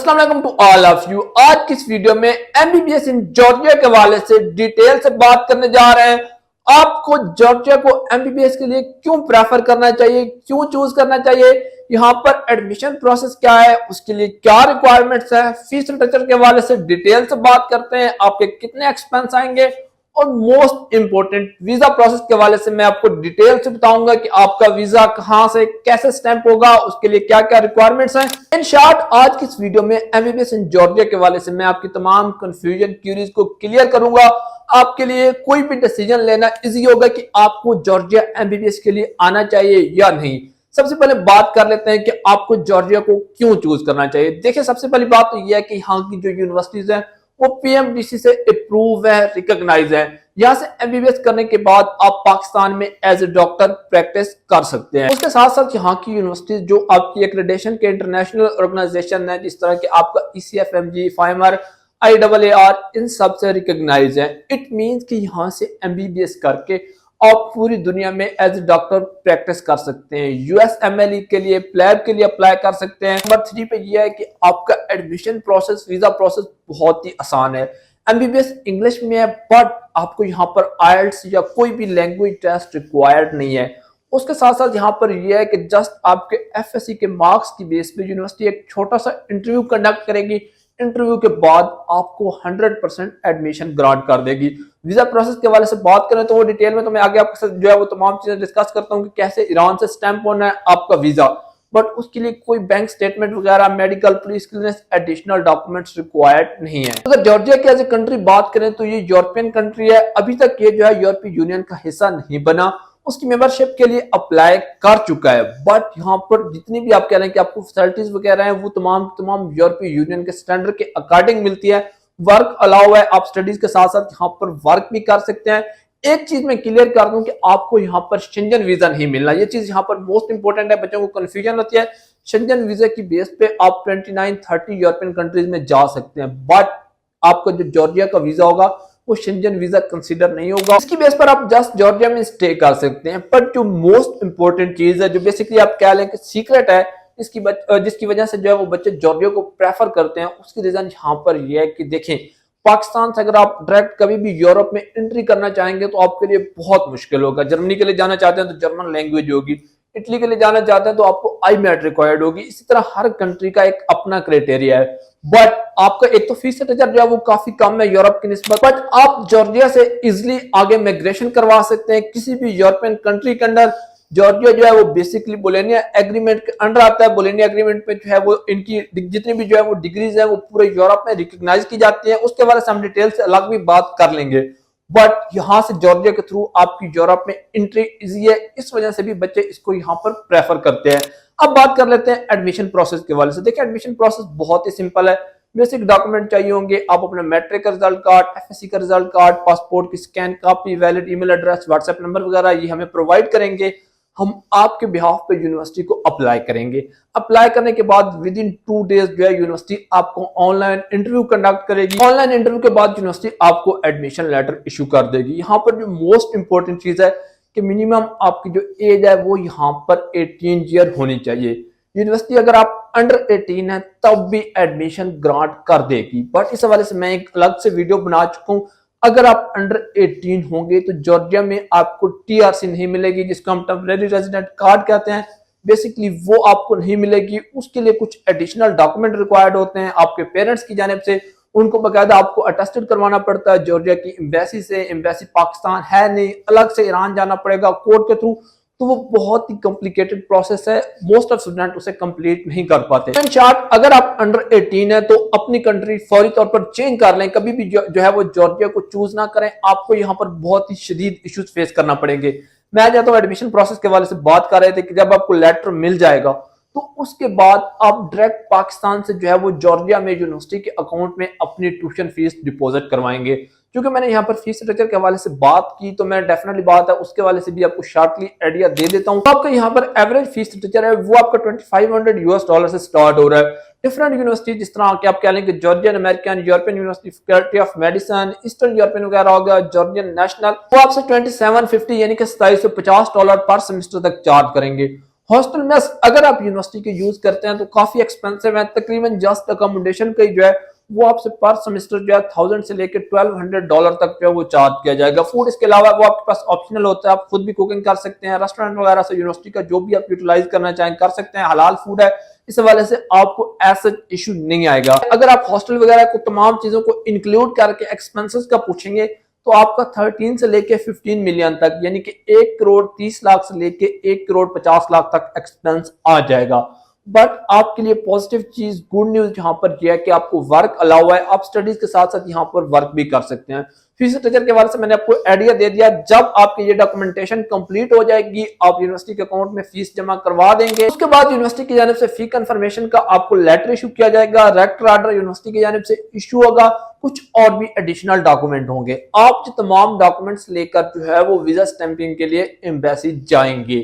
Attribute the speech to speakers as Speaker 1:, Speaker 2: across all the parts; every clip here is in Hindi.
Speaker 1: अस्सलाम वालेकुम टू ऑल ऑफ यू। आज की इस वीडियो में एमबीबीएस इन जॉर्जिया के हवाले से डिटेल से बात करने जा रहे हैं। आपको जॉर्जिया को एमबीबीएस के लिए क्यों प्रेफर करना चाहिए, क्यों चूज करना चाहिए, यहाँ पर एडमिशन प्रोसेस क्या है, उसके लिए क्या रिक्वायरमेंट्स है, फीस स्ट्रक्चर के हवाले से डिटेल से बात करते हैं। आपके कितने एक्सपेंस आएंगे और मोस्ट इंपोर्टेंट वीजा प्रोसेस के हवाले से मैं आपको डिटेल से बताऊंगा कि आपका वीजा कहां से कैसे स्टैंप होगा, उसके लिए क्या क्या रिक्वायरमेंट्स हैं। इन शॉर्ट आज की इस वीडियो में एमबीबीएस इन जॉर्जिया के हवाले से मैं आपकी तमाम कंफ्यूजन क्यूरीज को क्लियर करूंगा। आपके लिए कोई भी डिसीजन लेना इजी होगा कि आपको जॉर्जिया एमबीबीएस के लिए आना चाहिए या नहीं। सबसे पहले बात कर लेते हैं कि आपको जॉर्जिया को क्यों चूज करना चाहिए। देखिए, सबसे पहली बात तो यह है कि यहाँ की जो यूनिवर्सिटीज हैं वो पीएमडीसी से अप्रूव है, रिकॉग्नाइज है। यहाँ से एमबीबीएस करने के बाद आप पाकिस्तान में एज ए डॉक्टर प्रैक्टिस कर सकते हैं। उसके साथ साथ यहाँ की यूनिवर्सिटी जो आपकी एक्रेडिटेशन के इंटरनेशनल ऑर्गेनाइजेशन है, जिस तरह के आपका ईसीएफएमजी, फाइमर, आईआर, इन सब से रिकॉग्नाइज है। इट मींस कि यहाँ से एमबीबीएस करके आप पूरी दुनिया में एज ए डॉक्टर प्रैक्टिस कर सकते हैं। यूएसएमएलई के लिए, प्लैब के लिए अप्लाई कर सकते हैं। नंबर 3 पे यह है कि आपका एडमिशन प्रोसेस, वीजा प्रोसेस बहुत ही आसान है। एमबीबीएस इंग्लिश में है, बट आपको यहाँ पर आईएलटीएस या कोई भी लैंग्वेज टेस्ट रिक्वायर्ड नहीं है। उसके साथ साथ यहाँ पर यह है कि जस्ट आपके एफएससी के मार्क्स की बेस पे यूनिवर्सिटी एक छोटा सा इंटरव्यू कंडक्ट करेगी। इंटरव्यू के बाद आपको 100% एडमिशन ग्रांट कर देगी। वीजा प्रोसेस के हवाले से बात करें तो वो डिटेल में तो मैं आगे आपके साथ जो है वो तमाम चीजें डिस्कस करता हूँ कि कैसे ईरान से स्टैंप होना है आपका वीजा, बट उसके लिए कोई बैंक स्टेटमेंट वगैरह, medical, police clearance, additional documents required नहीं है। अगर जॉर्जिया की एज ए कंट्री बात करें तो ये यूरोपियन कंट्री है। अभी तक ये जो है यूरोपीय यूनियन का हिस्सा नहीं बना, उसकी मेंबरशिप के लिए अप्लाई कर चुका है। बट यहाँ पर जितनी भी आप कह रहे हैं कि आपको फैसिलिटीज वगैरह हैं वो तमाम यूरोपीय यूनियन के स्टैंडर्ड के अकॉर्डिंग मिलती है। वर्क अलाउ है, आप स्टडीज के साथ साथ यहाँ पर वर्क भी कर सकते हैं। एक चीज मैं क्लियर कर दूं कि आपको यहाँ पर शेंजन वीजा नहीं मिलना। ये चीज यहाँ पर मोस्ट इंपोर्टेंट है, बच्चों को कंफ्यूजन होती है। शेंजन वीजा की बेस पे आप 29-30 यूरोपियन कंट्रीज में जा सकते हैं, बट आपका जो जॉर्जिया का वीजा होगा वो शेंजन वीजा कंसीडर नहीं होगा। इसकी बेस पर आप जस्ट जॉर्जिया में स्टे कर सकते हैं। बट जो मोस्ट इंपोर्टेंट चीज है, जो बेसिकली आप कह लें कि सीक्रेट है, जिसकी वजह से जो है वो बच्चे जॉर्जिया को प्रेफर करते हैं, उसकी रीजन यहाँ पर यह है कि देखें, पाकिस्तान से अगर आप डायरेक्ट कभी भी यूरोप में एंट्री करना चाहेंगे तो आपके लिए बहुत मुश्किल होगा। जर्मनी के लिए जाना चाहते हैं तो जर्मन लैंग्वेज होगी, इटली के लिए जाना चाहते हैं तो आपको आईमेट रिक्वायर्ड होगी। इसी तरह हर कंट्री का एक अपना क्राइटेरिया है। बट आपका एक तो फीस स्ट्रक्चर जो है वो काफी कम है यूरोप की निस्बत, बट आप जॉर्जिया से इजिली आगे माइग्रेशन करवा सकते हैं किसी भी यूरोपियन कंट्री के अंदर। जॉर्जिया जो है वो बेसिकली बोलोनिया एग्रीमेंट के अंडर आता है। बोलोनिया एग्रीमेंट पे जो है वो इनकी जितनी भी जो है वो डिग्रीज है वो पूरे यूरोप में रिकॉग्नाइज की जाती है। उसके बारे में हम डिटेल से अलग भी बात कर लेंगे। बट यहाँ से जॉर्जिया के थ्रू आपकी यूरोप में एंट्री इजी है, इस वजह से भी बच्चे इसको यहाँ पर प्रेफर करते हैं। अब बात कर लेते हैं एडमिशन प्रोसेस के हवाले से। देखिए, एडमिशन प्रोसेस बहुत ही सिंपल है। बेसिक डॉक्यूमेंट चाहिए होंगे, आप अपना मैट्रिक का रिजल्ट कार्ड, एफएससी का रिजल्ट कार्ड, पासपोर्ट की scan copy, valid email address, WhatsApp number वगैरह ये हमें प्रोवाइड करेंगे। हम आपके बिहाफ पे यूनिवर्सिटी को अप्लाई करेंगे। अप्लाई करने के बाद विद इन 2 डेज जो है यूनिवर्सिटी आपको ऑनलाइन इंटरव्यू कंडक्ट करेगी। ऑनलाइन इंटरव्यू के बाद यूनिवर्सिटी आपको एडमिशन लेटर इशू कर देगी। यहाँ पर जो मोस्ट इंपोर्टेंट चीज है कि मिनिमम आपकी जो एज है वो यहाँ पर 18 ईयर होनी चाहिए। यूनिवर्सिटी अगर आप अंडर 18 है तब भी एडमिशन ग्रांट कर देगी। बट इस हवाले से मैं एक अलग से वीडियो बना चुका हूँ। अगर आप अंडर 18 होंगे तो जॉर्जिया में आपको टीआरसी नहीं मिलेगी, जिसको हम टेम्परेरी रेजिडेंट कार्ड कहते हैं। बेसिकली वो आपको नहीं मिलेगी। उसके लिए कुछ एडिशनल डॉक्यूमेंट रिक्वायर्ड होते हैं आपके पेरेंट्स की जानिब से। उनको बकायदा आपको अटेस्टेड करवाना पड़ता है जॉर्जिया की एम्बेसी से। एम्बेसी पाकिस्तान है नहीं, अलग से ईरान जाना पड़ेगा कोर्ट के थ्रू। तो वो बहुत ही कॉम्प्लिकेटेड प्रोसेस है, मोस्ट ऑफ स्टूडेंट उसे कंप्लीट नहीं कर पाते। इन शॉर्ट, अगर आप अंडर 18 है तो अपनी कंट्री फौरी तौर पर चेंज कर लें। कभी भी जो है वो जॉर्जिया को चूज ना करें, आपको यहाँ पर बहुत ही शदीद इश्यूज फेस करना पड़ेंगे। मैं जहाँ तो एडमिशन प्रोसेस के हवाले से बात कर रहे थे कि जब आपको लेटर मिल जाएगा तो उसके बाद आप डायरेक्ट पाकिस्तान से जो है वो जॉर्जिया में यूनिवर्सिटी के अकाउंट में अपनी ट्यूशन फीस डिपॉजिट करवाएंगे। क्योंकि मैंने यहाँ पर फीस स्ट्रक्चर के हवाले से बात की तो मैं डेफिनेटली बात है उसके हवाले से भी आपको शॉर्टली आइडिया दे देता हूँ। तो आपका यहाँ पर एवरेज फीस स्ट्रक्चर है वो आपका $2500 से स्टार्ट हो रहा है। डिफरेंट यूनिवर्सिटी जिस तरह के आप कह लें कि Georgian American, European university, faculty of medicine, eastern European वगैरह हो गया, जॉर्जियन नेशनल, वो आपसे $2750 यानी कि $2750 पर सेमेस्टर तक चार्ज करेंगे। हॉस्टल में अगर आप यूनिवर्सिटी के यूज करते हैं तो काफी एक्सपेंसिव है, तकरीबन जस्ट अकोमोडेशन का जो है वो आपसे पर सेमेस्टर जो है 1000 से लेकर $1200 तक जो है वो चार्ज किया जाएगा। फूड इसके अलावा वो आपके पास ऑप्शनल होता है, आप खुद भी कुकिंग कर सकते हैं, रेस्टोरेंट वगैरह से यूनिवर्सिटी का जो भी आप यूटिलाइज करना चाहें कर सकते हैं, हलाल फूड है, इस हवाले से आपको ऐसा इशू नहीं आएगा। अगर आप हॉस्टल वगैरह को तमाम चीजों को इंक्लूड करके एक्सपेंसेस का पूछेंगे तो आपका 13 से लेके 15 मिलियन तक यानी कि 1 करोड़ 30 लाख से लेके 1 करोड़ 50 लाख तक एक्सपेंस आ जाएगा। बट आपके लिए पॉजिटिव चीज, गुड न्यूज यहाँ पर यह है कि आपको वर्क अलाउ है, आप स्टडीज के साथ साथ यहाँ पर वर्क भी कर सकते हैं। फीस स्ट्रक्चर के बारे से मैंने आपको आइडिया दे दिया। जब आपकी ये डॉक्यूमेंटेशन कंप्लीट हो जाएगी, आप यूनिवर्सिटी के अकाउंट में फीस जमा करवा देंगे, उसके बाद यूनिवर्सिटी की जानिब से फी कंफर्मेशन का आपको लेटर इशू किया जाएगा, रेक्टर ऑर्डर यूनिवर्सिटी की जानिब से इशू होगा, कुछ और भी एडिशनल डॉक्यूमेंट होंगे। आप जो तमाम डॉक्यूमेंट्स लेकर जो है वो वीजा स्टैंपिंग के लिए एम्बेसी जाएंगे।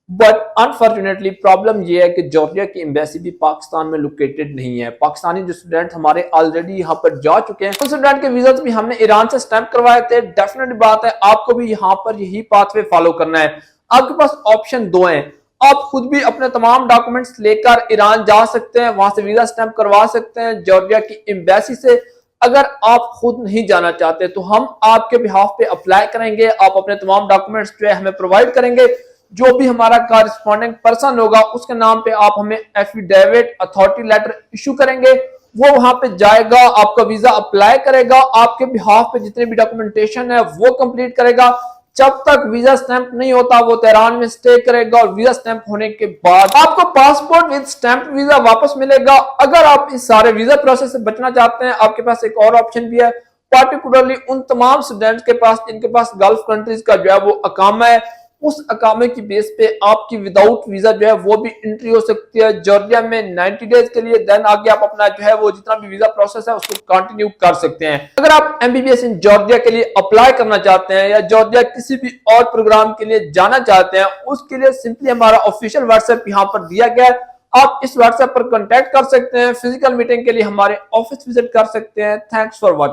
Speaker 1: बट अनफॉर्चुनेटली प्रॉब्लम यह है कि जॉर्जिया की एम्बेसी भी पाकिस्तान में लोकेटेड नहीं है। पाकिस्तानी जो स्टूडेंट हमारे ऑलरेडी यहाँ पर जा चुके हैं, उन स्टूडेंट के वीजा भी हमने ईरान से स्टैंप करवाए थे। डेफिनेट बात है आपको भी यहाँ पर यही पाथवे फॉलो करना है। आपके पास ऑप्शन दो हैं, आप खुद भी अपने तमाम डॉक्यूमेंट्स लेकर ईरान जा सकते हैं, वहां से वीजा स्टैंप करवा सकते हैं जॉर्जिया की एम्बेसी से। अगर आप खुद नहीं जाना चाहते तो हम आपके बिहाफ पे अप्लाई करेंगे, आप अपने तमाम डॉक्यूमेंट्स जो है हमें प्रोवाइड करेंगे, जो भी हमारा कॉरेस्पॉन्डिंग पर्सन होगा उसके नाम पे आप हमें एफिडेविट अथॉरिटी लेटर इशू करेंगे, वो वहां पे जाएगा, आपका वीजा अप्लाई करेगा, आपके बिहाफ पे जितने भी डॉक्यूमेंटेशन है वो कंप्लीट करेगा। जब तक वीजा स्टैंप नहीं होता वो तेहरान में स्टे करेगा और वीजा स्टैंप होने के बाद आपको पासपोर्ट विद स्टैंप वीजा वापस मिलेगा। अगर आप इस सारे वीजा प्रोसेस से बचना चाहते हैं, आपके पास एक और ऑप्शन भी है, पार्टिकुलरली उन तमाम स्टूडेंट्स के पास जिनके पास गल्फ कंट्रीज का जो है वो अकामा है, उस अकामे की बेस पे आपकी विदाउट वीजा जो है वो भी एंट्री हो सकती है जॉर्जिया में 90 डेज के लिए। देन आगे आप अपना जो है वो जितना भी वीजा प्रोसेस है उसको कंटिन्यू कर सकते हैं। अगर आप एमबीबीएस इन जॉर्जिया के लिए अप्लाई करना चाहते हैं या जॉर्जिया किसी भी और प्रोग्राम के लिए जाना चाहते हैं, उसके लिए सिंपली हमारा ऑफिशियल व्हाट्सएप यहाँ पर दिया गया है, आप इस व्हाट्सएप पर कॉन्टेक्ट कर सकते हैं। फिजिकल मीटिंग के लिए हमारे ऑफिस विजिट कर सकते हैं। Thanks for watching.